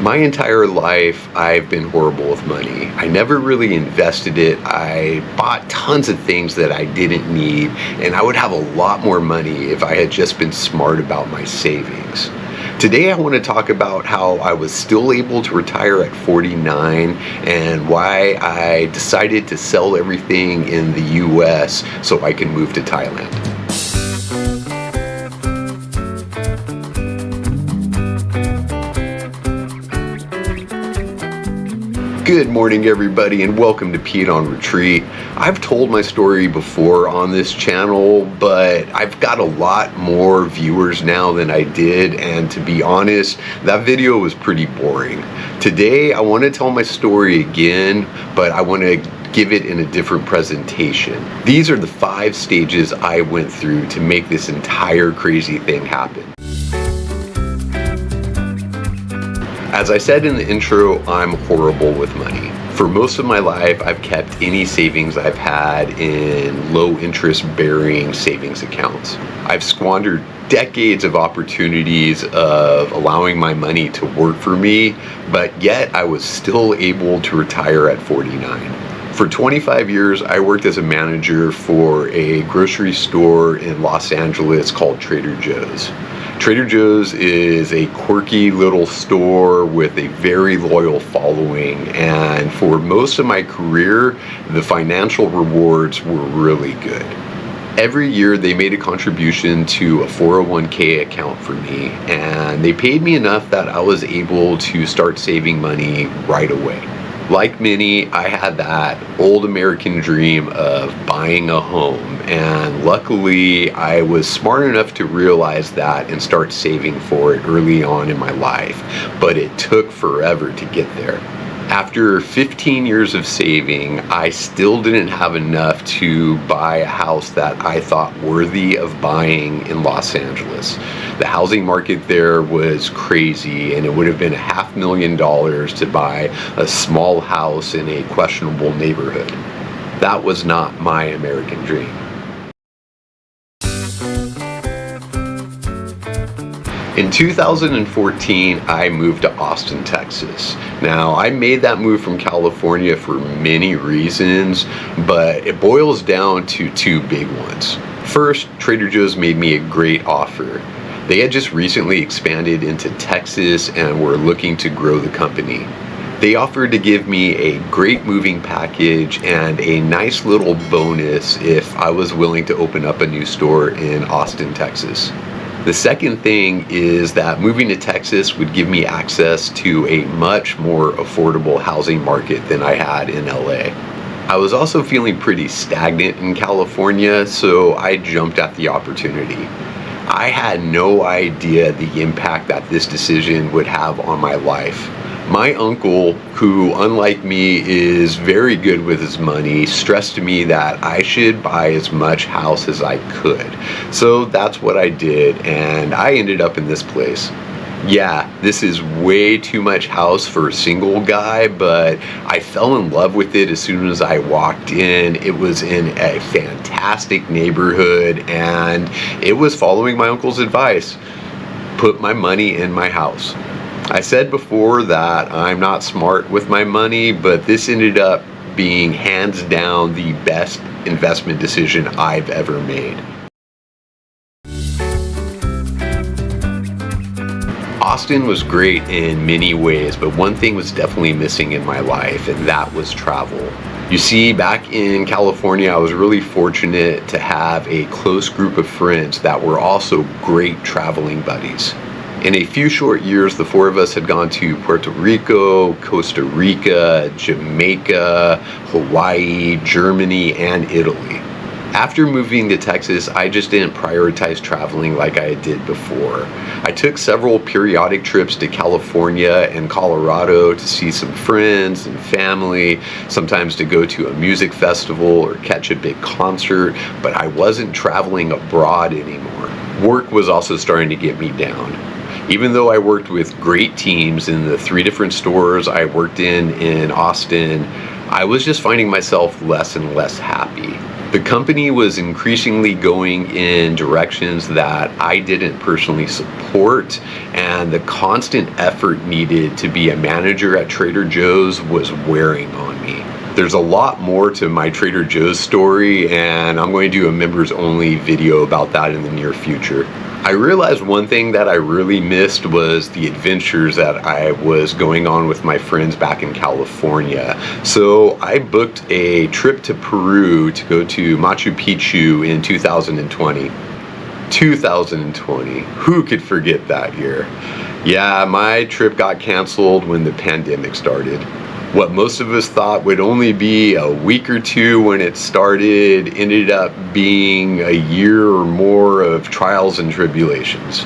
My entire life, I've been horrible with money. I never really invested it. I bought tons of things that I didn't need, and I would have a lot more money if I had just been smart about my savings. Today, I want to talk about how I was still able to retire at 49 and why I decided to sell everything in the US so I can move to Thailand. Good morning, everybody, and welcome to Peteonretreat. I've told my story before on this channel, but I've got a lot more viewers now than I did, and to be honest, that video was pretty boring. Today, I want to tell my story again, but I want to give it in a different presentation. These are the 5 stages I went through to make this entire crazy thing happen. As I said in the intro, I'm horrible with money. For most of my life, I've kept any savings I've had in low interest bearing savings accounts. I've squandered decades of opportunities of allowing my money to work for me, but yet I was still able to retire at 49. For 25 years, I worked as a manager for a grocery store in Los Angeles called Trader Joe's. Trader Joe's is a quirky little store with a very loyal following, and for most of my career, the financial rewards were really good. Every year they made a contribution to a 401k account for me, and they paid me enough that I was able to start saving money right away. Like many, I had that old American dream of buying a home, and luckily I was smart enough to realize that and start saving for it early on in my life, but it took forever to get there. After 15 years of saving, I still didn't have enough to buy a house that I thought worthy of buying in Los Angeles. The housing market there was crazy, and it would have been $500,000 to buy a small house in a questionable neighborhood. That was not my American dream. In 2014, I moved to Austin, Texas. Now, I made that move from California for many reasons, but it boils down to 2 big ones. First, Trader Joe's made me a great offer. They had just recently expanded into Texas and were looking to grow the company. They offered to give me a great moving package and a nice little bonus if I was willing to open up a new store in Austin, Texas. The second thing is that moving to Texas would give me access to a much more affordable housing market than I had in LA. I was also feeling pretty stagnant in California, so I jumped at the opportunity. I had no idea the impact that this decision would have on my life. My uncle, who unlike me is very good with his money, stressed to me that I should buy as much house as I could. So that's what I did, and I ended up in this place. Yeah, this is way too much house for a single guy, but I fell in love with it as soon as I walked in. It was in a fantastic neighborhood, and it was following my uncle's advice. Put my money in my house. I said before that I'm not smart with my money, but this ended up being hands down the best investment decision I've ever made. Austin was great in many ways, but one thing was definitely missing in my life, and that was travel. You see, back in California, I was really fortunate to have a close group of friends that were also great traveling buddies. In a few short years, the 4 of us had gone to Puerto Rico, Costa Rica, Jamaica, Hawaii, Germany, and Italy. After moving to Texas, I just didn't prioritize traveling like I did before. I took several periodic trips to California and Colorado to see some friends and family, sometimes to go to a music festival or catch a big concert, but I wasn't traveling abroad anymore. Work was also starting to get me down. Even though I worked with great teams in the 3 different stores I worked in Austin, I was just finding myself less and less happy. The company was increasingly going in directions that I didn't personally support, and the constant effort needed to be a manager at Trader Joe's was wearing on me. There's a lot more to my Trader Joe's story, and I'm going to do a members only video about that in the near future. I realized one thing that I really missed was the adventures that I was going on with my friends back in California. So I booked a trip to Peru to go to Machu Picchu in 2020. 2020, who could forget that year? Yeah, my trip got canceled when the pandemic started. What most of us thought would only be a week or two when it started ended up being a year or more of trials and tribulations.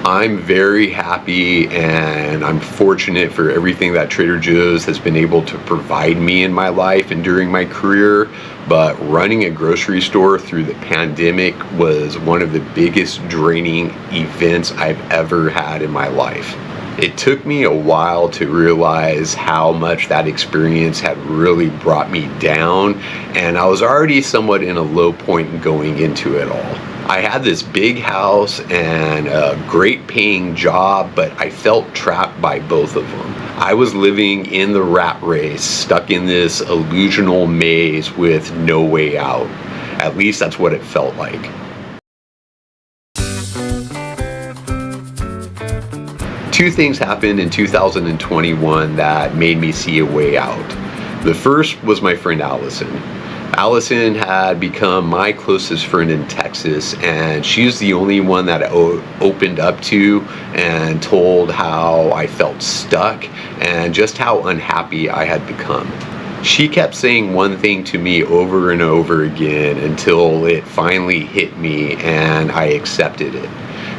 I'm very happy and I'm fortunate for everything that Trader Joe's has been able to provide me in my life and during my career, but running a grocery store through the pandemic was one of the biggest draining events I've ever had in my life. It took me a while to realize how much that experience had really brought me down, and I was already somewhat in a low point going into it all. I had this big house and a great paying job, but I felt trapped by both of them. I was living in the rat race, stuck in this illusional maze with no way out. At least that's what it felt like. Two things happened in 2021 that made me see a way out. The first was my friend Allison. Allison had become my closest friend in Texas, and she's the only one that I opened up to and told how I felt stuck and just how unhappy I had become. She kept saying one thing to me over and over again until it finally hit me and I accepted it.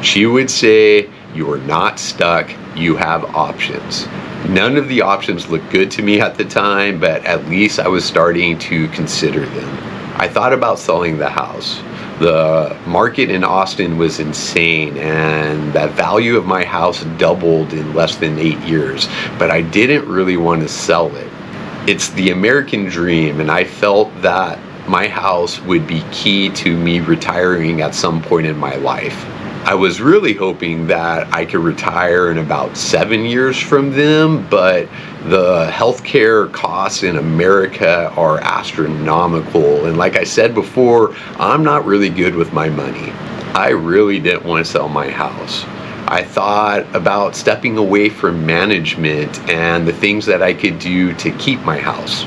She would say, "You are not stuck, you have options." None of the options looked good to me at the time, but at least I was starting to consider them. I thought about selling the house. The market in Austin was insane, and the value of my house doubled in less than 8 years, but I didn't really want to sell it. It's the American dream, and I felt that my house would be key to me retiring at some point in my life. I was really hoping that I could retire in about 7 years from them, but the healthcare costs in America are astronomical. And like I said before, I'm not really good with my money. I really didn't want to sell my house. I thought about stepping away from management and the things that I could do to keep my house.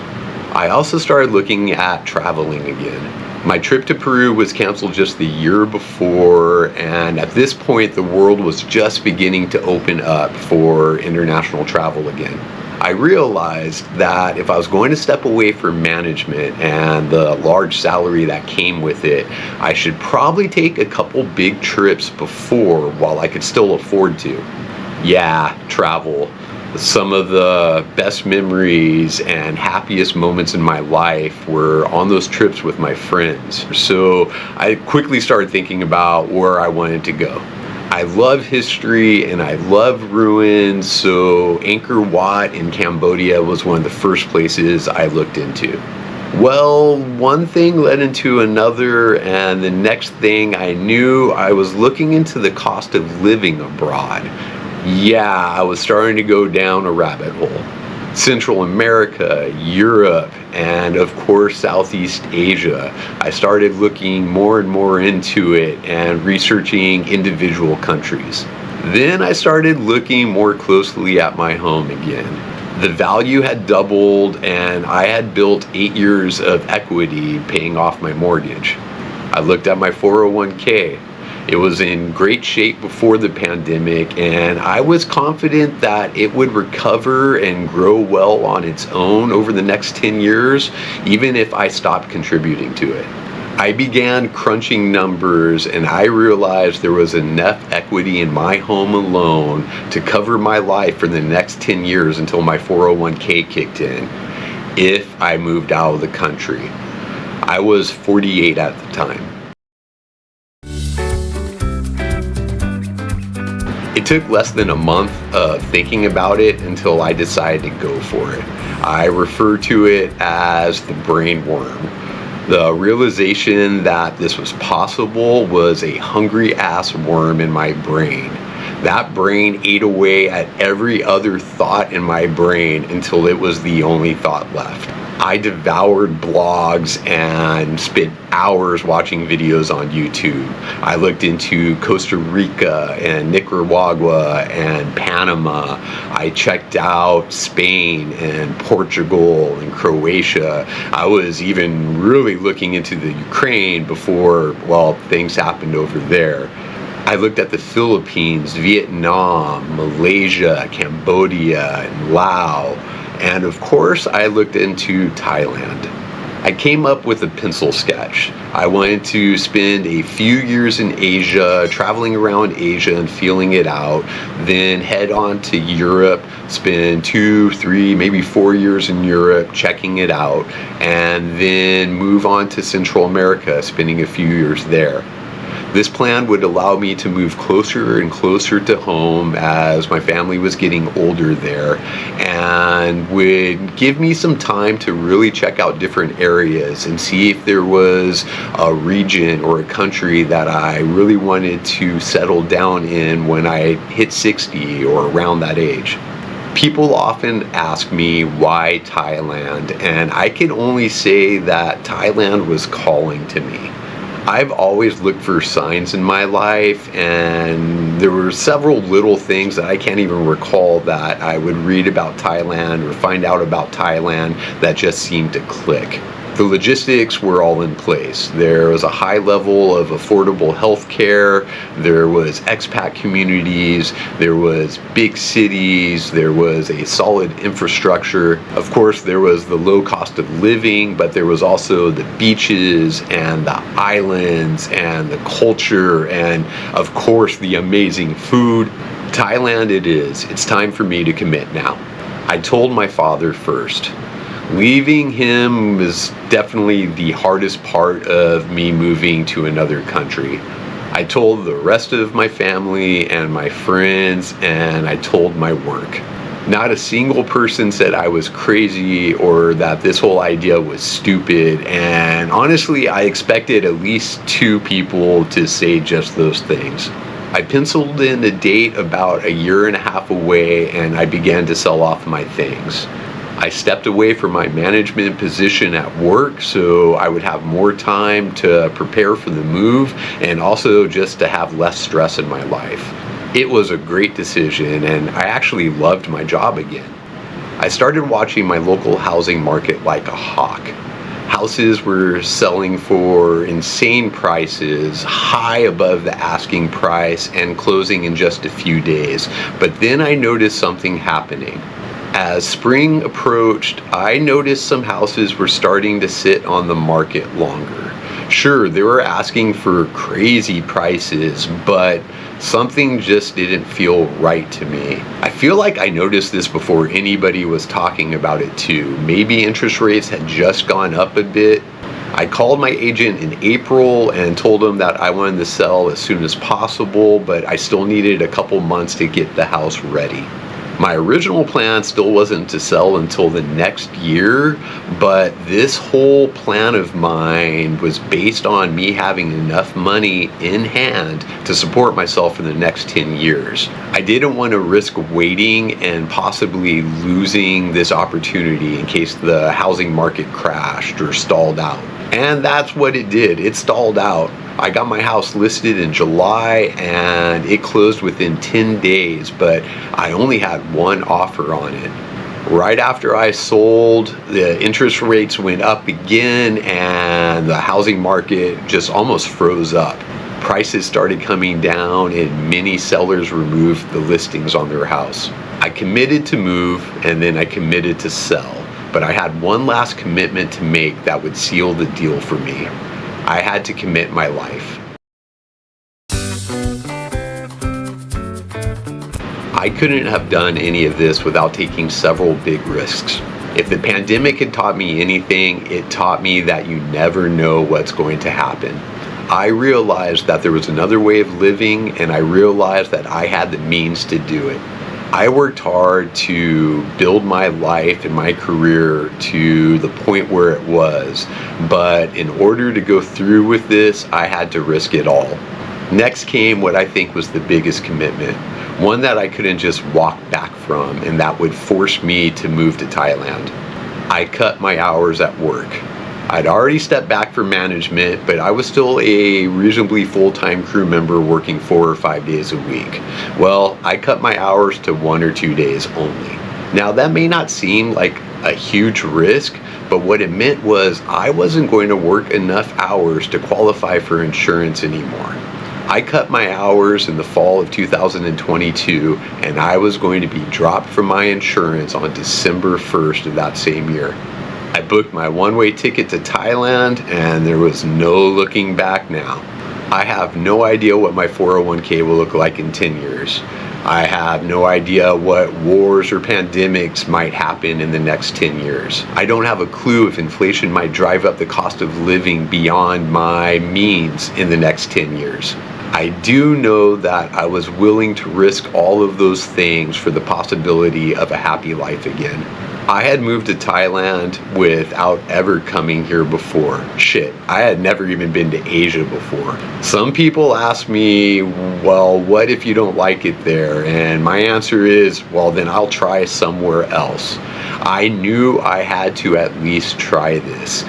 I also started looking at traveling again. My trip to Peru was canceled just the year before, and at this point the world was just beginning to open up for international travel again. I realized that if I was going to step away from management and the large salary that came with it, I should probably take a couple big trips before while I could still afford to. Yeah, travel. Some of the best memories and happiest moments in my life were on those trips with my friends. So I quickly started thinking about where I wanted to go. I love history and I love ruins, so Angkor Wat in Cambodia was one of the first places I looked into. Well, one thing led into another, and the next thing I knew, I was looking into the cost of living abroad. Yeah, I was starting to go down a rabbit hole. Central America, Europe, and of course Southeast Asia. I started looking more and more into it and researching individual countries. Then I started looking more closely at my home again. The value had doubled and I had built 8 years of equity paying off my mortgage. I looked at my 401k. It was in great shape before the pandemic, and I was confident that it would recover and grow well on its own over the next 10 years, even if I stopped contributing to it. I began crunching numbers, and I realized there was enough equity in my home alone to cover my life for the next 10 years until my 401k kicked in, if I moved out of the country. I was 48 at the time. It took less than a month of thinking about it until I decided to go for it. I refer to it as the brain worm. The realization that this was possible was a hungry ass worm in my brain. That brain ate away at every other thought in my brain until it was the only thought left. I devoured blogs and spent hours watching videos on YouTube. I looked into Costa Rica and Nicaragua and Panama. I checked out Spain and Portugal and Croatia. I was even really looking into the Ukraine before, well, things happened over there. I looked at the Philippines, Vietnam, Malaysia, Cambodia, and Laos. And of course, I looked into Thailand. I came up with a pencil sketch. I wanted to spend a few years in Asia, traveling around Asia and feeling it out, then head on to Europe, spend 2, 3, maybe 4 years in Europe, checking it out, and then move on to Central America, spending a few years there. This plan would allow me to move closer and closer to home as my family was getting older there, and would give me some time to really check out different areas and see if there was a region or a country that I really wanted to settle down in when I hit 60 or around that age. People often ask me why Thailand, and I can only say that Thailand was calling to me. I've always looked for signs in my life, and there were several little things that I can't even recall that I would read about Thailand or find out about Thailand that just seemed to click. The logistics were all in place. There was a high level of affordable health care, there was expat communities, there was big cities, there was a solid infrastructure. Of course, there was the low cost of living, but there was also the beaches and the islands and the culture and, of course, the amazing food. Thailand it is. It's time for me to commit now. I told my father first. Leaving him was definitely the hardest part of me moving to another country. I told the rest of my family and my friends, and I told my work. Not a single person said I was crazy or that this whole idea was stupid, and honestly, I expected at least 2 people to say just those things. I penciled in a date about a year and a half away, and I began to sell off my things. I stepped away from my management position at work so I would have more time to prepare for the move and also just to have less stress in my life. It was a great decision, and I actually loved my job again. I started watching my local housing market like a hawk. Houses were selling for insane prices, high above the asking price, and closing in just a few days. But then I noticed something happening. As spring approached, I noticed some houses were starting to sit on the market longer. Sure, they were asking for crazy prices, but something just didn't feel right to me. I feel like I noticed this before anybody was talking about it too. Maybe interest rates had just gone up a bit. I called my agent in April and told him that I wanted to sell as soon as possible, but I still needed a couple months to get the house ready. My original plan still wasn't to sell until the next year, but this whole plan of mine was based on me having enough money in hand to support myself for the next 10 years. I didn't want to risk waiting and possibly losing this opportunity in case the housing market crashed or stalled out. And that's what it did. It stalled out. I got my house listed in July and it closed within 10 days, but I only had one offer on it. Right after I sold, the interest rates went up again and the housing market just almost froze up. Prices started coming down and many sellers removed the listings on their house. I committed to move and then I committed to sell, but I had one last commitment to make that would seal the deal for me. I had to commit my life. I couldn't have done any of this without taking several big risks. If the pandemic had taught me anything, it taught me that you never know what's going to happen. I realized that there was another way of living, and I realized that I had the means to do it. I worked hard to build my life and my career to the point where it was, but in order to go through with this, I had to risk it all. Next came what I think was the biggest commitment, one that I couldn't just walk back from, and that would force me to move to Thailand. I cut my hours at work. I'd already stepped back from management, but I was still a reasonably full-time crew member working 4 or 5 days a week. Well, I cut my hours to 1 or 2 days only. Now, that may not seem like a huge risk, but what it meant was I wasn't going to work enough hours to qualify for insurance anymore. I cut my hours in the fall of 2022, and I was going to be dropped from my insurance on December 1st of that same year. I booked my one-way ticket to Thailand, and there was no looking back now. I have no idea what my 401k will look like in 10 years. I have no idea what wars or pandemics might happen in the next 10 years. I don't have a clue if inflation might drive up the cost of living beyond my means in the next 10 years. I do know that I was willing to risk all of those things for the possibility of a happy life again. I had moved to Thailand without ever coming here before. Shit, I had never even been to Asia before. Some people ask me, well, what if you don't like it there? And my answer is, well, then I'll try somewhere else. I knew I had to at least try this.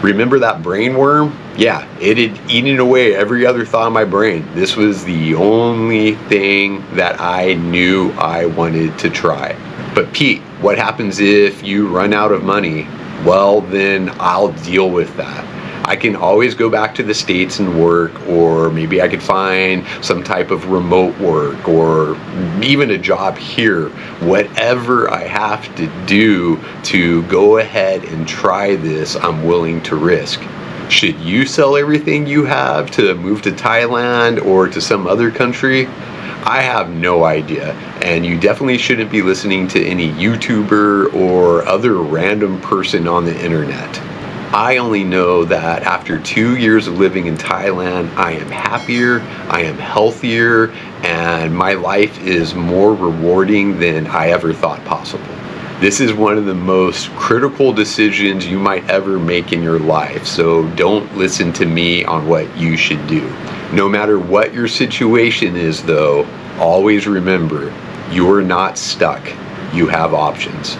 Remember that brain worm? Yeah, it had eaten away every other thought in my brain. This was the only thing that I knew I wanted to try. But Pete, what happens if you run out of money? Well, then I'll deal with that. I can always go back to the States and work, or maybe I could find some type of remote work, or even a job here. Whatever I have to do to go ahead and try this, I'm willing to risk. Should you sell everything you have to move to Thailand or to some other country? I have no idea, and you definitely shouldn't be listening to any YouTuber or other random person on the internet. I only know that after 2 years of living in Thailand, I am happier, I am healthier, and my life is more rewarding than I ever thought possible. This is one of the most critical decisions you might ever make in your life, so don't listen to me on what you should do. No matter what your situation is, though, always remember, you're not stuck. You have options.